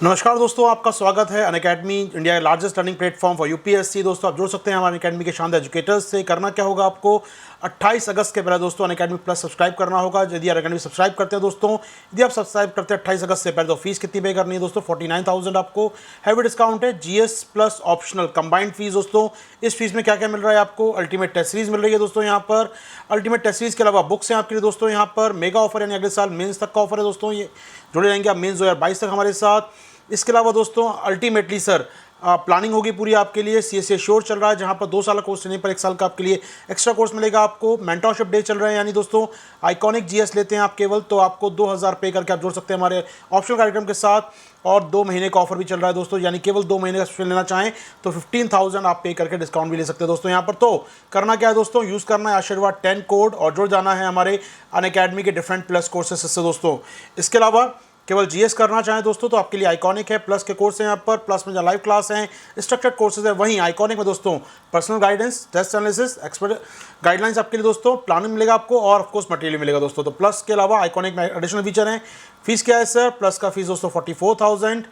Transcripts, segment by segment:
नमस्कार दोस्तों, आपका स्वागत है अनअकैडमी, इंडिया का largest learning platform for UPSC. दोस्तों आप जुड़ सकते हैं हमारे अनअकैडमी के शानदार एजुकेटर्स से। करना क्या होगा आपको, 28 अगस्त के पहले दोस्तों अनअकैडमी प्लस सब्सक्राइब करना होगा। यदि अनअकैडमी सब्सक्राइब करते हैं दोस्तों, यदि आप सब्सक्राइब करते हैं 28 अगस्त से पहले, तो फीस कितनी पे करनी है दोस्तों? 49,000 आपको हैवी डिस्काउंट है। GS plus optional combined fees दोस्तों। इस फीस में क्या क्या मिल रहा है आपको? अल्टीमेट टेस्ट सीरीज मिल रही है दोस्तों यहाँ पर। अल्टीमेट टेस्ट सीरीज के अलावा बुक्स हैं आपके लिए दोस्तों यहाँ पर। मेगा ऑफर यानी अगले साल मेंस तक का ऑफर है दोस्तों। ये जुड़े रहेंगे आप मेंस 2022 तक हमारे साथ। इसके अलावा दोस्तों अल्टीमेटली सर प्लानिंग होगी पूरी आपके लिए। सीएसए श्योर चल रहा है, जहां पर 2 साल का कोर्स नहीं पर 1 साल का आपके लिए एक्स्ट्रा कोर्स मिलेगा आपको। मेंटरशिप डे चल रहे हैं, यानी दोस्तों आइकॉनिक जीएस लेते हैं आप केवल, तो आपको 2000 पे करके आप जुड़ सकते हैं हमारे ऑप्शनल कार्यक्रम के साथ। और 2 महीने का ऑफर भी चल रहा है दोस्तों, यानी केवल 2 महीने का सब्सक्रिप्शन लेना चाहें तो 15,000 आप पे करके डिस्काउंट भी ले सकते हैं दोस्तों यहाँ पर। तो करना क्या है दोस्तों, यूज़ करना है आशीर्वाद 10 कोड और जुड़ जाना है हमारे अनअकैडमी के डिफरेंट प्लस कोर्सेज से दोस्तों। इसके अलावा केवल जीएस करना चाहें दोस्तों तो आपके लिए आइकॉनिक है, प्लस के कोर्स हैं यहाँ पर। प्लस में जो लाइव क्लास हैं, स्ट्रक्चर्ड कोर्सेज है, वहीं आइकॉनिक में दोस्तों personal guidance, test analysis, expert guidelines आपके लिए दोस्तों, प्लानिंग मिलेगा आपको और ऑफकोर्स मटेरियल मिलेगा दोस्तों। तो प्लस के अलावा आइकॉनिक में एडिशनल फीचर हैं। फीस क्या है सर? प्लस का फीस दोस्तों 44,000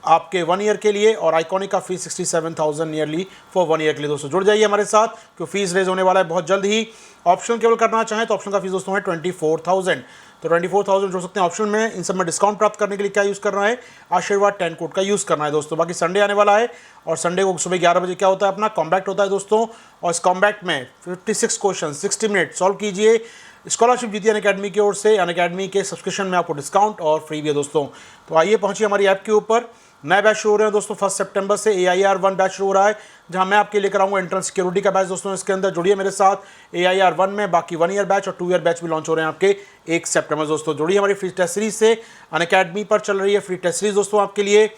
आपके 1 ईयर के लिए, और आइकॉनिक का फीस 67,000 नियरली फॉर 1 ईयर के लिए दोस्तों। जुड़ जाइए हमारे साथ, क्योंकि फीस रेज होने वाला है बहुत जल्द ही। ऑप्शन केवल करना चाहें तो ऑप्शन का फीस दोस्तों है 24,000, तो 24,000 जुड़ सकते हैं ऑप्शन में। इन सब में डिस्काउंट प्राप्त करने के लिए क्या यूज़ करना है? आशीर्वाद 10 कोड का यूज़ करना है दोस्तों। बाकी संडे आने वाला है, और संडे को सुबह 11 बजे क्या होता है अपना कॉम्बैक्ट होता है दोस्तों। और इस कॉम्बैक्ट में 56 क्वेश्चन 60 मिनट सॉल्व कीजिए। स्कॉलरशिप जीती अनअकैडमी की ओर से। अनअकैडमी के सब्सक्रिप्शन में आपको डिस्काउंट और फ्री भी है दोस्तों। तो आइए पहुंचिए हमारी ऐप के ऊपर। नए बैच शुरू हो रहे हैं दोस्तों 1 सितंबर से। AIR1 बैच शुरू हो रहा है, जहां मैं आपके लेकर आऊंगा एंट्रेंस सिक्योरिटी का बैच दोस्तों। इसके अंदर जुड़िए मेरे साथ AIR1 में। बाकी 1 ईयर बैच और 2 ईयर बैच भी लॉन्च हो रहे हैं आपके 1 सितंबर दोस्तों। जुड़िए हमारी फ्री टेस्ट सीरीज से। अनअकैडमी पर चल रही है फ्री टेस्ट सीरीज दोस्तों आपके लिए।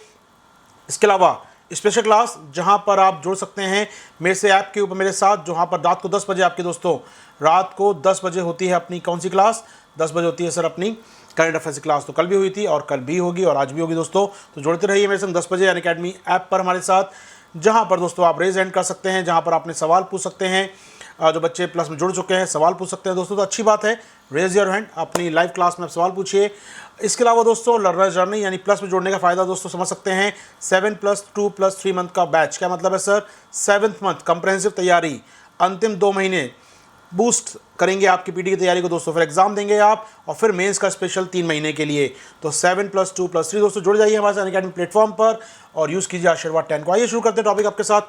इसके अलावा स्पेशल क्लास, जहां पर आप जुड़ सकते हैं मेरे से ऐप के ऊपर मेरे साथ, जहां पर रात को 10 बजे आपके दोस्तों, रात को 10 बजे होती है अपनी कौन सी क्लास? 10 बजे होती है सर अपनी करंट अफेयर्स क्लास। तो कल भी हुई थी और कल भी होगी और आज भी होगी दोस्तों। तो जुड़ते रहिए मेरे संग 10 बजे अनअकैडमी ऐप पर हमारे साथ, जहां पर दोस्तों आप रेज हैंड कर सकते हैं, जहां पर आपने सवाल पूछ सकते हैं। जो बच्चे प्लस में जुड़ चुके हैं सवाल पूछ सकते हैं दोस्तों, तो अच्छी बात है। रेज योर हैंड, अपनी लाइव क्लास में आप सवाल पूछिए। इसके अलावा दोस्तों लर्नर जर्नी यानी प्लस में जुड़ने का फ़ायदा दोस्तों समझ सकते हैं। 7+2+3 मंथ का बैच। क्या मतलब है सर? 7th मंथ कंप्रहेंसिव तैयारी, अंतिम 2 महीने बूस्ट करेंगे आपकी पीटी की तैयारी को दोस्तों। फिर एग्जाम देंगे आप, और फिर मेंस का स्पेशल 3 महीने के लिए। तो 7+2+3 दोस्तों जुड़ जाइए हमारे अनअकैडमी प्लेटफॉर्म पर और यूज़ कीजिए आशीर्वाद 10 को। आइए शुरू करते हैं टॉपिक आपके साथ।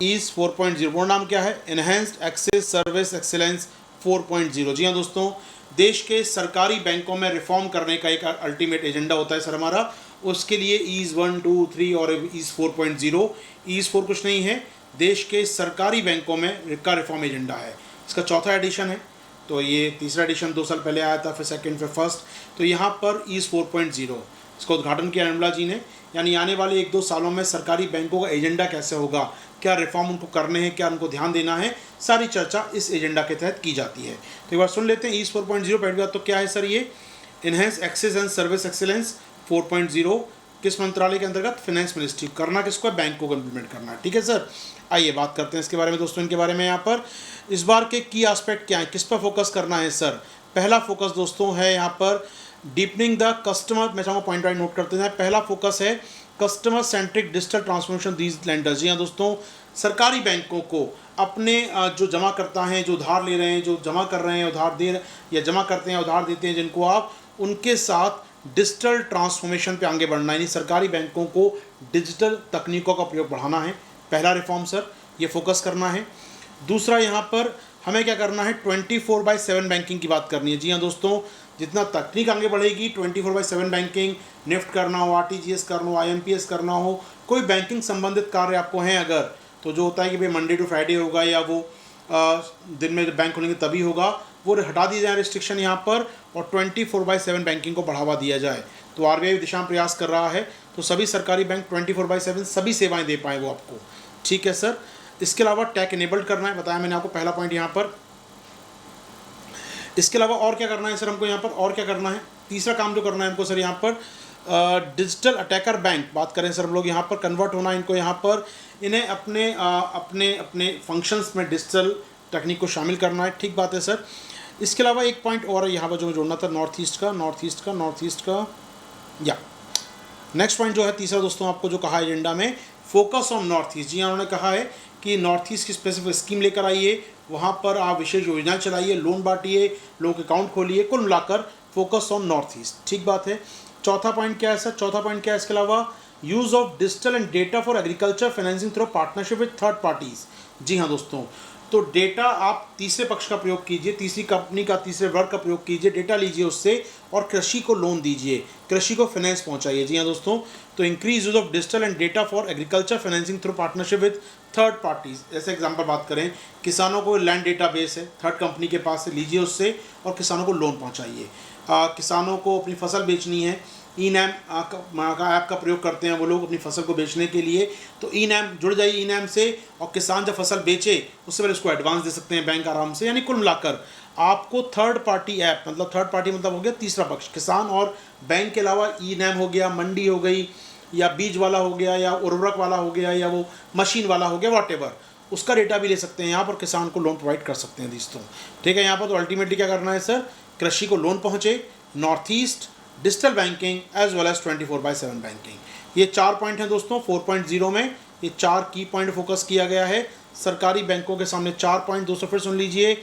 ईज 4.0 पूर्ण नाम क्या है? Enhanced access service excellence 4.0। जी हाँ दोस्तों, देश के सरकारी बैंकों में रिफॉर्म करने का एक अल्टीमेट एजेंडा होता है सर हमारा। उसके लिए ईज 1, 2, 3 और ईज 4.0। ईज 4 कुछ नहीं है, देश के सरकारी बैंकों में का रिफॉर्म एजेंडा है। इसका चौथा एडिशन है, तो ये तीसरा एडिशन 2 साल पहले आया था, फिर सेकंड, फिर फर्स्ट। तो यहाँ पर ईज 4.0 इसका उद्घाटन किया निर्मला जी ने। यानी आने वाले 1-2 सालों में सरकारी बैंकों का एजेंडा कैसे होगा, क्या रिफॉर्म उनको करने हैं, क्या उनको ध्यान देना है, सारी चर्चा इस एजेंडा के तहत की जाती है। तो एक बार सुन लेते हैं ईज 4.0 पहली बात तो क्या है सर? ये enhance access and service excellence 4.0 किस मंत्रालय के अंतर्गत? Finance ministry. करना किसको है? बैंकों को इम्प्लीमेंट करना है। ठीक है सर, आइए बात करते हैं इसके बारे में दोस्तों। इनके बारे में यहाँ पर इस बार के की एस्पेक्ट क्या है, किस पर फोकस करना है सर? पहला फोकस दोस्तों है यहाँ पर डीपनिंग द कस्टमर। मैं चाहूँगा पॉइंट वाइज नोट करते हैं। पहला फोकस है customer centric digital transformation these lenders. जी हाँ दोस्तों, सरकारी बैंकों को अपने जो जमा करता हैं, जो उधार ले रहे हैं, जो जमा कर रहे हैं, उधार दे या जमा करते हैं, उधार देते हैं जिनको आप, उनके साथ डिजिटल ट्रांसफॉर्मेशन पे आगे बढ़ना है। यानी सरकारी बैंकों को डिजिटल तकनीकों का प्रयोग बढ़ाना है। पहला रिफॉर्म सर ये फोकस करना है। दूसरा यहाँ पर हमें क्या करना है? 24/7 बैंकिंग की बात करनी है। जी हाँ दोस्तों, जितना तकनीक आगे बढ़ेगी 24/7 बैंकिंग, निफ्ट करना हो, RTGS करना हो, IMPS करना हो, कोई बैंकिंग संबंधित कार्य आपको हैं अगर, तो जो होता है कि भाई मंडे टू फ्राइडे होगा या वो दिन में बैंक खुलेंगे तभी होगा, वो हटा दिया जाए रिस्ट्रिक्शन यहाँ पर, और 24/7 बैंकिंग को बढ़ावा दिया जाए। तो RBI दिशा में प्रयास कर रहा है, तो सभी सरकारी बैंक 24/7 सभी सेवाएं दे पाएँ वो आपको। ठीक है सर, इसके अलावा टैक इनेबल्ड करना है, बताया मैंने आपको पहला पॉइंट यहाँ पर। इसके अलावा और क्या करना है सर हमको यहाँ पर? और क्या करना है? तीसरा काम जो करना है हमको सर यहाँ पर डिजिटल अटैकर बैंक बात करें सर हम लोग यहाँ पर कन्वर्ट होना इनको, यहाँ पर इन्हें अपने अपने अपने फंक्शंस में डिजिटल टेक्निक को शामिल करना है। ठीक बात है सर। इसके अलावा एक पॉइंट और है यहाँ पर जो जोड़ना था, नॉर्थ ईस्ट का या नेक्स्ट पॉइंट जो है तीसरा दोस्तों आपको जो कहा एजेंडा में, फोकस ऑन नॉर्थ ईस्ट। जी हाँ, उन्होंने कहा है कि नॉर्थ ईस्ट की स्पेसिफिक स्कीम लेकर आइए, वहाँ पर आप विशेष योजनाएं चलाइए, लोन बांटिए, लोगों के अकाउंट खोलिए, कुल मिलाकर फोकस ऑन नॉर्थ ईस्ट। ठीक बात है। चौथा पॉइंट क्या है सर? चौथा पॉइंट क्या है इसके अलावा? Use of digital and data for agriculture financing through partnership with third parties. जी हाँ दोस्तों, तो डेटा आप तीसरे पक्ष का प्रयोग कीजिए, तीसरी कंपनी का, तीसरे वर्ग का प्रयोग कीजिए, डेटा लीजिए उससे और कृषि को लोन दीजिए, कृषि को फाइनेंस पहुंचाइए। जी हाँ दोस्तों, तो increase use of digital and data for agriculture financing through partnership with third parties. जैसे एग्जांपल बात करें, किसानों को लैंड डेटा बेस है, थर्ड कंपनी के पास से लीजिए उससे और किसानों को लोन पहुँचाइए। किसानों को अपनी फसल बेचनी है, ई नैम का ऐप का प्रयोग करते हैं वो लोग अपनी फसल को बेचने के लिए, तो ई नैम जुड़ जाइए ई नैम से, और किसान जब फसल बेचे उससे पहले उसको एडवांस दे सकते हैं बैंक आराम से। यानी कुल मिलाकर आपको थर्ड पार्टी ऐप, मतलब थर्ड पार्टी मतलब हो गया तीसरा पक्ष, किसान और बैंक के अलावा ई नैम हो गया, मंडी हो गई, या बीज वाला हो गया, या उर्वरक वाला हो गया, या वो मशीन वाला हो गया, वॉटेवर, उसका डेटा भी ले सकते हैं यहाँ पर, किसान को लोन प्रोवाइड कर सकते हैं दोस्तों। ठीक है, यहाँ पर तो अल्टीमेटली क्या करना है सर? कृषि को लोन पहुँचे, north east, digital banking as well as 24/7 banking. ये 4 पॉइंट हैं दोस्तों 4.0 में, ये 4 की पॉइंट फोकस किया गया है। सरकारी बैंकों के सामने 4 पॉइंट दोस्तों फिर सुन लीजिए।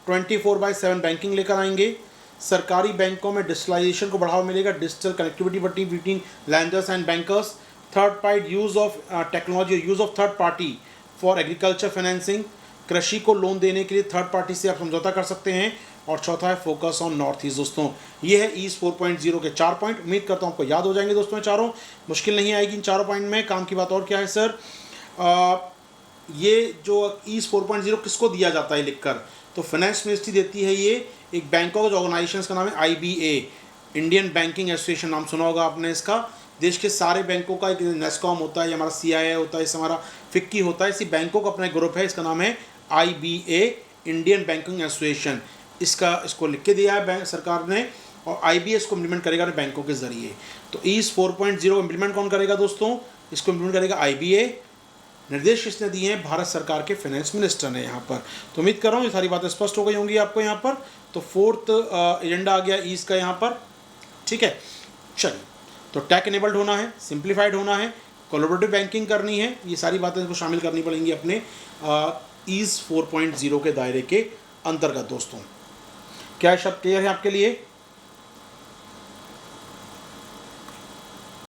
24/7 बैंकिंग लेकर आएंगे, सरकारी बैंकों में डिजिटलाइजेशन को बढ़ावा मिलेगा, digital connectivity between landers and bankers. Third point, use of technology, use of third party for agriculture financing, कृषि को लोन देने के लिए थर्ड पार्टी से आप समझौता कर सकते हैं। और चौथा है फोकस ऑन नॉर्थ ईस्ट। दोस्तों ये है ईस्ट 4.0 के 4 पॉइंट। उम्मीद करता हूँ आपको याद हो जाएंगे दोस्तों, चारों मुश्किल नहीं आएगी इन चारों पॉइंट में। काम की बात और क्या है सर, ये जो ईस्ट 4.0 किसको दिया जाता है लिखकर, तो फाइनेंस मिनिस्ट्री देती है ये एक बैंकों का ऑर्गेनाइजेशन का नाम है IBA, इंडियन बैंकिंग एसोसिएशन, नाम सुना होगा आपने इसका। देश के सारे बैंकों का एक नेस्कॉम होता है, हमारा CII होता है, इस हमारा फिक्की होता है, इसी बैंकों का अपना एक ग्रुप है, इसका नाम है IBA, इंडियन बैंकिंग एसोसिएशन। इसको लिख के दिया है बैंक सरकार ने, और IBA इसको इम्प्लीमेंट करेगा बैंकों के जरिए। तो ईस्ट 4.0 इम्प्लीमेंट कौन करेगा दोस्तों? इसको इम्प्लीमेंट करेगा IBA। निर्देश किसने दिए हैं? भारत सरकार के फाइनेंस मिनिस्टर ने यहाँ पर। तो उम्मीद कर रहा हूँ ये सारी बातें स्पष्ट हो गई होंगी आपको यहाँ पर। तो फोर्थ एजेंडा आ गया ईस्ट का यहाँ पर। ठीक है, चलिए, तो टेक इनेबल्ड होना है, सिंप्लीफाइड होना है, कोलैबोरेटिव बैंकिंग करनी है, ये सारी बातें इसको शामिल करनी पड़ेंगी अपने ईस्ट 4.0 के दायरे के अंतर्गत। दोस्तों क्या शब्द क्लियर है आपके लिए?